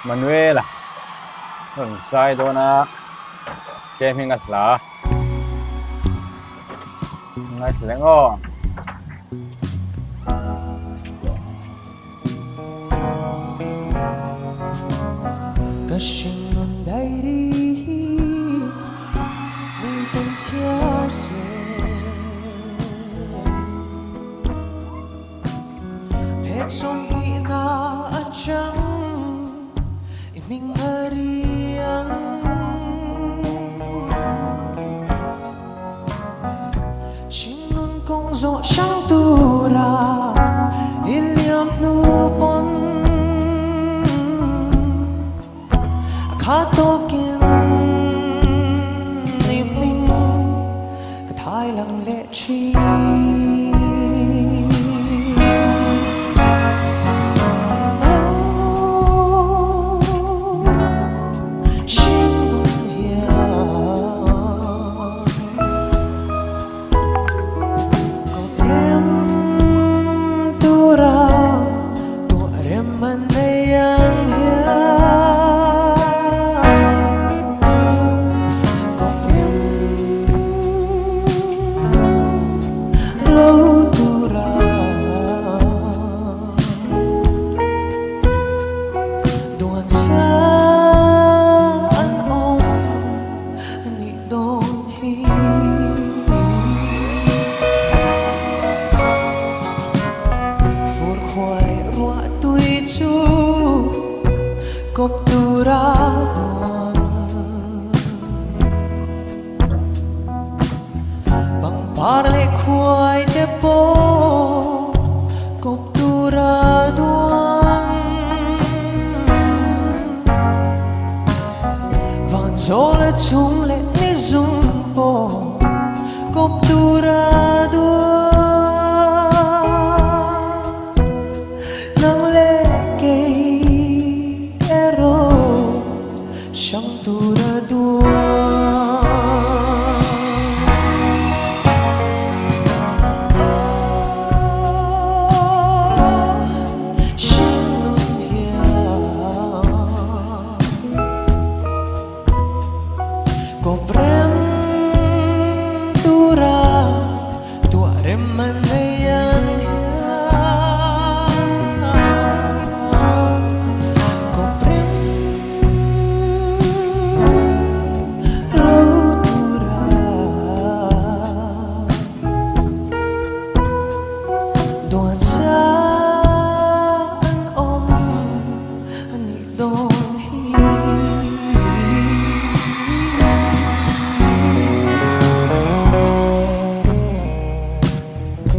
มันเวล่ะหนุนไซโดนะเกมยังไงล่ะไงเสียงอ้อก็ชิงมันได้ดีมีแต่เที่ยวเสียเพกสมมีนาจังอีมิงฮารียังชิงนุ่นคงโซช่างตูราอิเลียมนูปนข้าโตกินในมิงก็ทายลังเลชีชิงมุนเฮียก็เรมตุราตัวเรมมันในยังเฮียกบตูราดวนบังปาร์เลควายเตโปกบตูราดวนวันโซเลชุมเลนิซุมโปกบตูราดวนนังเลเกช่างตูระดัวชิงนุ่นเฮียก็เรมตูราตัวเรมมันได้ยังเฮียก็เรม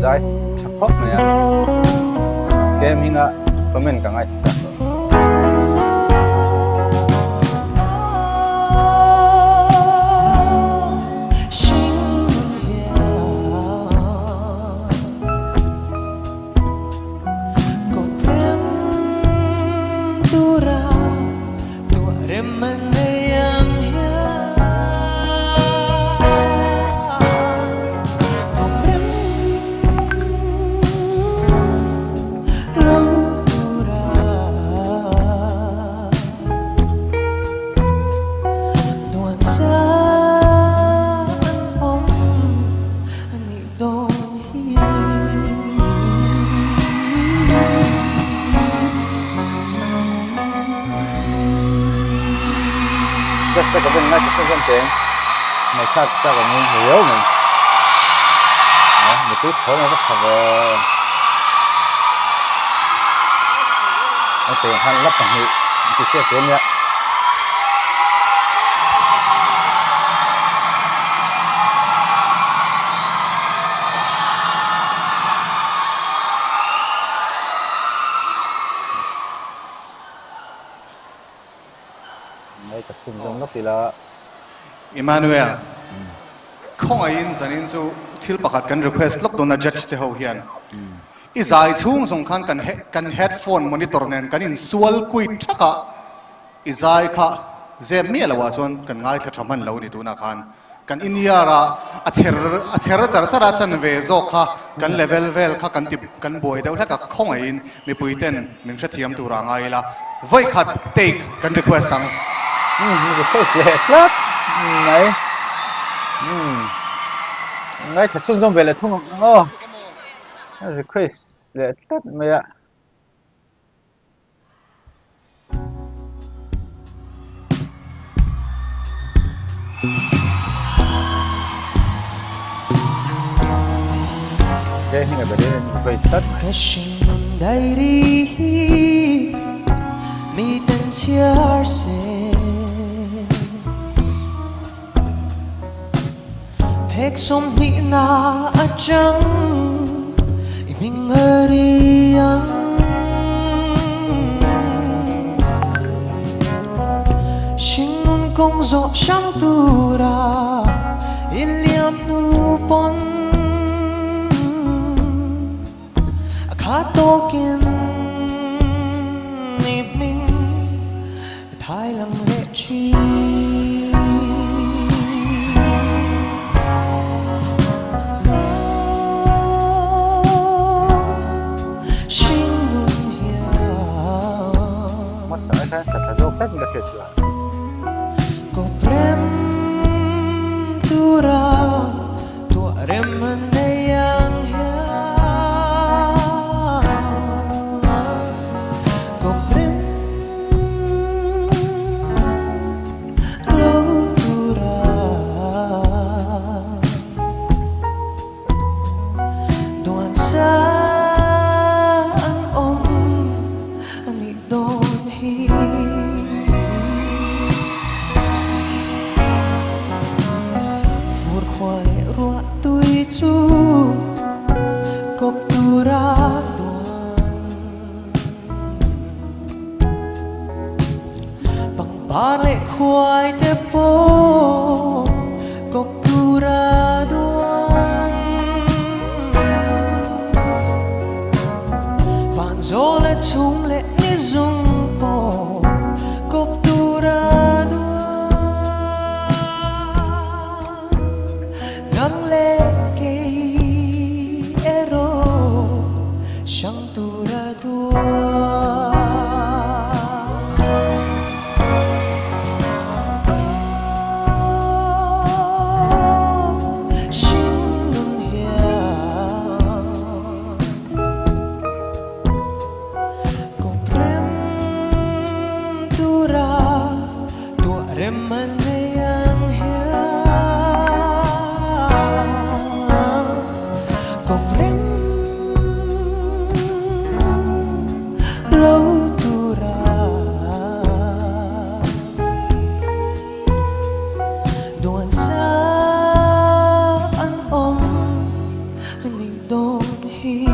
ใจเฉพาะเนี่ยเกมยังไงคอมเมนต์กันไงจ้ะjust like a bit like something my cat chắc là mình hiểu mình một chút thôi nó rất là nó sẽ hành lắp thành hiệu cái xe của nhá mấy cái xung quanh lúc thì là Emmanuel không ai in san in chu thil pakhat kan request lok dona judge te ho hian izai chung song khan kan headphone monitor nen kan in sual kui thaka izai kha zem mi lawa chon kan ngai tha thaman lo ni tu na khan kan in yara a cher char chan ve zo kha kan level kha kan tip kan boi deuh thaka không ai in mi puiten ming tha thiam tu ra ngai la voi khat take kan request ang นี่ก็เคยเสียครับไหนไหนถ้าชุ่มจมไปเลยทุ่งโอ้นี่เคยเสียตัดไม่อะ Okay, hinga ba din play start. Kasing nun dairi mi tan chiar se Pek som ni na achang iming hariang Sing nun kong zo siyang tura iliam nu pon Token nịp mình thái lặng lệ chi xin nun hiểu Masa kan satu kan dah set lah. Ko prem tura tua reman yang Bale khoai te po koptura duan Van zole tum le ni zung po koptura duan Ngang le ke ero shang tura duan Reman yang Ko prem lâu tura Doan sa an Ani don hi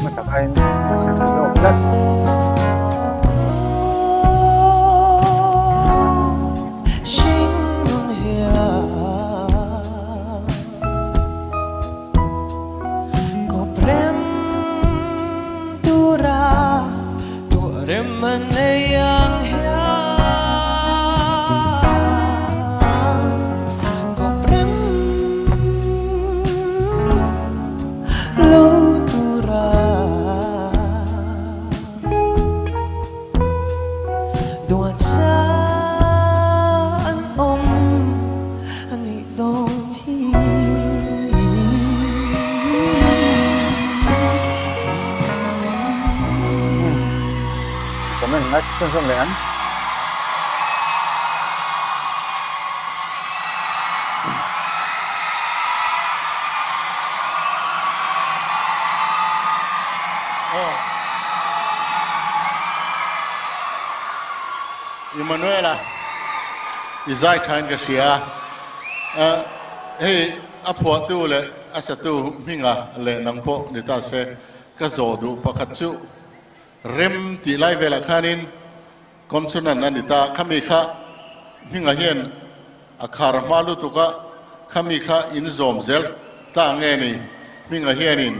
Masak ain masak result plat. Sing nun hia Ko prem tura tu reman yang hia Ko prem lo Doan sa an ani don hi Comment nice sun le an. Emanuela, izai tain ka shia. Hey, apo tu le asatu minga le nangpo ni ta se ka zodu pakatsu rem ti lai vela khanin konsonan nanita kami kha minga hian akhar malu tu ka kami kha in zom zel ta nge ni minga hianin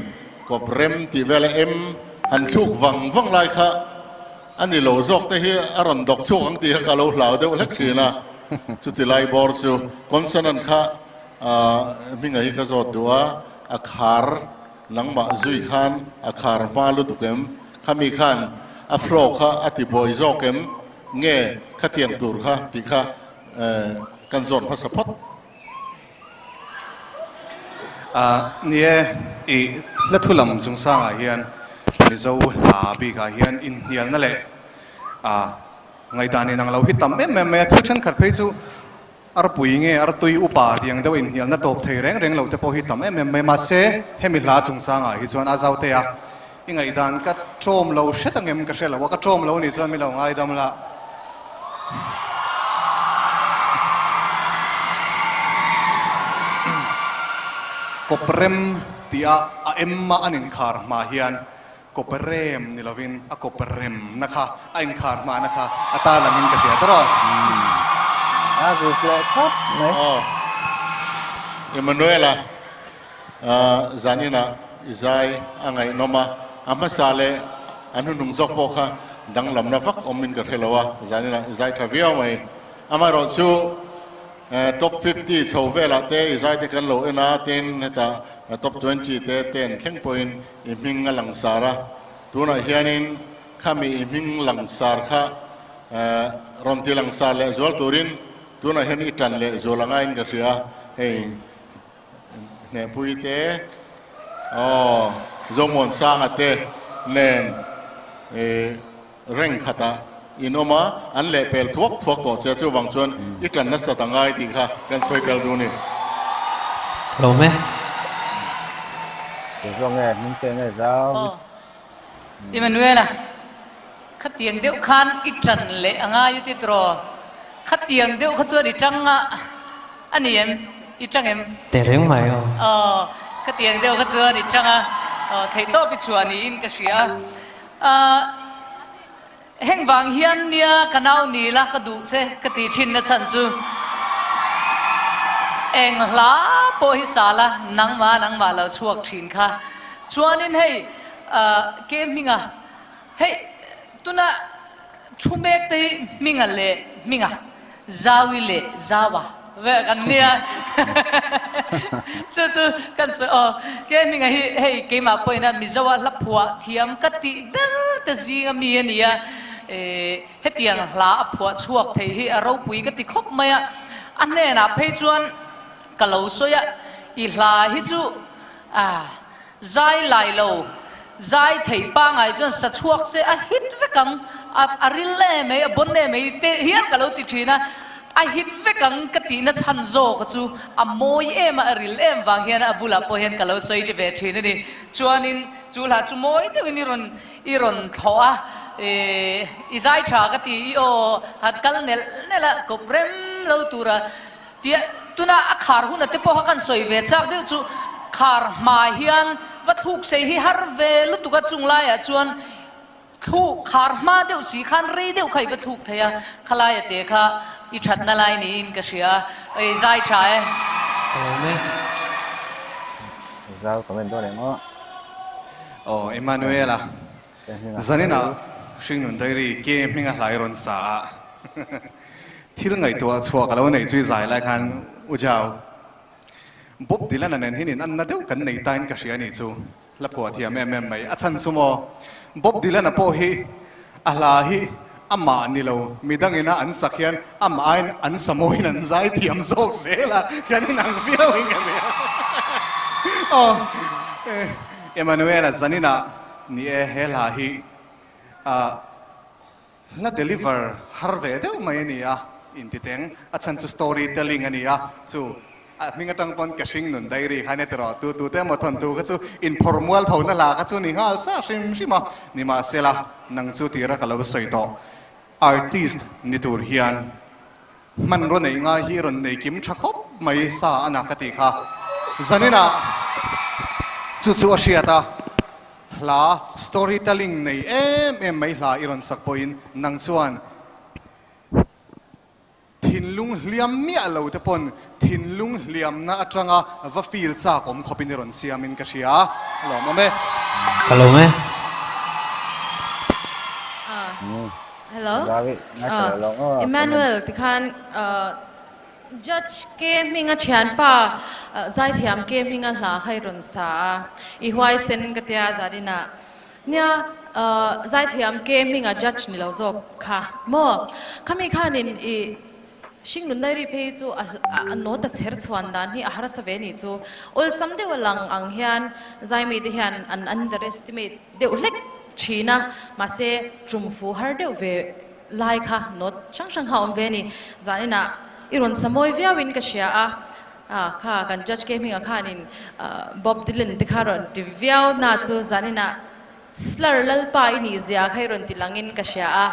ko rem ti vela em han thuk wang lai kha อันนี้เราจอกแต่เฮียอรอนดอกช่วงที่เขาเราเหล่าเดี๋ยวเล็กทีนะ จุดที่ไล่บอร์จูคอนเซนันค่ะมิงไอ้ก็จอดดัวอาคาร์นังมาจุยขันอาคาร์มาลุตุเกมข้ามีขันอัฟโรค่ะอติบอยโจเกมเง่ข้าเทียงตูร์ค่ะที่ข้ากันจอนพัสพอดนี่อีละทุลำจงสร้างอาเฮียนนี่เจ้าลาบีกอาเฮียนอินเดียนั่นแหละไงตานี่นังเราฮิตตั้มแม่ทุกชั้นขัดเพจูอารปุยเงี้ยอารตุยอุปาที่ยังเดียวอินเดียนั่นตบเทแรงเราจะพอฮิตตั้มแม่มาเซ่ให้มีลาจงสร้างอาฮิจวนอาเจ้าเตียยังไงตานก็โจมเราเช็ดตั้งเงินก็เช็ดเราว่าก็โจมเรานี่จวนมีเราไงดำละก็เปรมที่เอ็มมาอันอินคาร์มาเฮียนก็เปรมนี่เราวินก็เปรมนะคะอันอินคาร์มานะคะตาลามินกระเทียตลอดAku play top, nih. Oh, Emanuela, Zanina, Izai, Angai Noma, Amasale, Anu Nungzok Boka, Dang Lam Navak, Omin Garhelawa, Zanina, Izai Travia, Amarosu, top 50, Chovela, Izai Tekan Low, Enatin, top 20, 10, King Point, Iming Langsara, Tuna Hianin, Kami Iming Langsarka, Ronti Langsar, Zol Turin, tu na hen itan le zolangain ka sia hei ne pui te zomon sang ate nen reng khata inoma an le pel thuak to che chu wang chuan itan na satangai ti kha kan soi tel du ni lo me Rồi nghe, mình tên này sao? Emanuela, khát tiếng điệu khan ít trần lệ anga như thế rồi, khát tiếng điệu khát chuột ít trăng anh em ít trăng em. để reng mai Khát tiếng điệu khát chuột ít trăng thấy to bị chuột ní in cái gì heng vàng hiền nia canal ní là cái đủ chứ cái tí chín nó chân chu. Eng lá bôi sala nang ma lao chuộc chín kha chuan in hey game minga hey tuna chumek te minga le minga zawi le zawa ve kan nia chu kan so game minga hey game ma poina mi zawa la phua thiam kati bel te zinga mi ania he tiang hla phua chuak thei hi aro pui kati khop maya anne na phei chuan kalau soya ihla hi chu zai lai lo zai thei pa ngai chuan sa chuak se a hit vekang a rille me a bonne me te hian kalau ti thina a hit vekang kati na chan zo ka chu a moi em a ril em wang hian a bula po hian kalau soi je ve thina ni chuanin chula chu moi te iron thoa izai tha ka ti o hat kal nela ko prem lo tura tia tuna akhar hun ate po kan soi ve chak de chu khar ma hian vathuk sei hi har ve lu tuka chunglai a chuan thu khar ma deu si khan rei deu khai vathuk theya khalai ate kha I that na lai ni in ka sia ei zai chae lo me Sao comment đó này nó. Emanuela zanina shinun dairi game minga lai ron sa thil ngai tua chua ka lo nei chui zai lai khan ujao bob dilan anen hinin an na deu kan nei tain ka sia ni chu la pho thiam em mai a chan sumo bob dilan a po hi ala hi ama ni lo midang ina an sakhian ama an samoin an zai thiam zok zela kanin ang viau ing ka me Emanuela zanina ni hela hi la deliver harve deu mai ni a in titeng a chan chu storytelling ania chu minga tang pon ka sing nun diary khane tero tu te mo thon tu ka chu informal phone la ka chu ni hal sa shima ni ma sela nang chu tira ka lo soi to artist ni tur hian man ro nei nga hi ron nei kim thakop mai sa ana ka ti kha zanina chu asiata la storytelling nei em mai la iron sakpoin nang chuan thin lung hliam mi alo te pon thin lung hliam na atanga va feel cha kom khopin ron siamin ka sia lo ma me lo me hello David ngay từ lâu Emmanuel thì khan judge ke minga chian pa zai thiam ke minga hla khai ron sa I huai sen katia zadina nia zai thiam ke minga judge ni lo zok kha mo khami khanin I shing nun dai ri pe chu a no ta cher chuan dan hi a har sa ve ni chu ol sam de walang ang hian zai mi de hian an underestimate de ulek china ma se trumfu har de ve lai kha not chang chang ha om ve ni zanina iron samoi via win ka shia a kha kan judge ke minga khanin Bob Dylan de kharon ti viau na chu zanina slur lal pa ini zia khairon ti langin ka shia a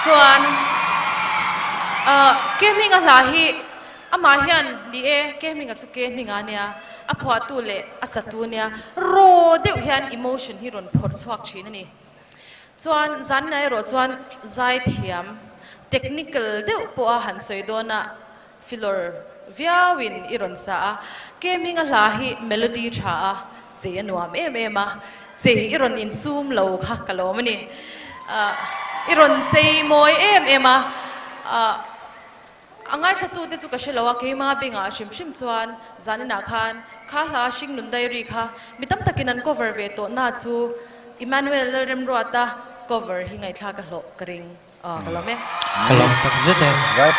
chuan gaming a lahi ama hian ni e gaming a chu gaming ania a phwa tu le a satu nia ro deuh hian emotion hi ron phor chhuak thin ani chuan zan nai ro chuan zai thiam technical deuh po a han soidona filor viawin iron sa gaming a lahi melody tha a che anuam em a che iron in zoom lo kha kalomani iron che moi em a angai thatu te chu ka shelawa ke ma binga shim shim chuan zanina khan kha hla shing nun dai ri kha mitam takin an cover ve to na chu Emmanuel rem rota cover hi ngai thla ka hlo ka ring kalome Kalom tak zete. Right,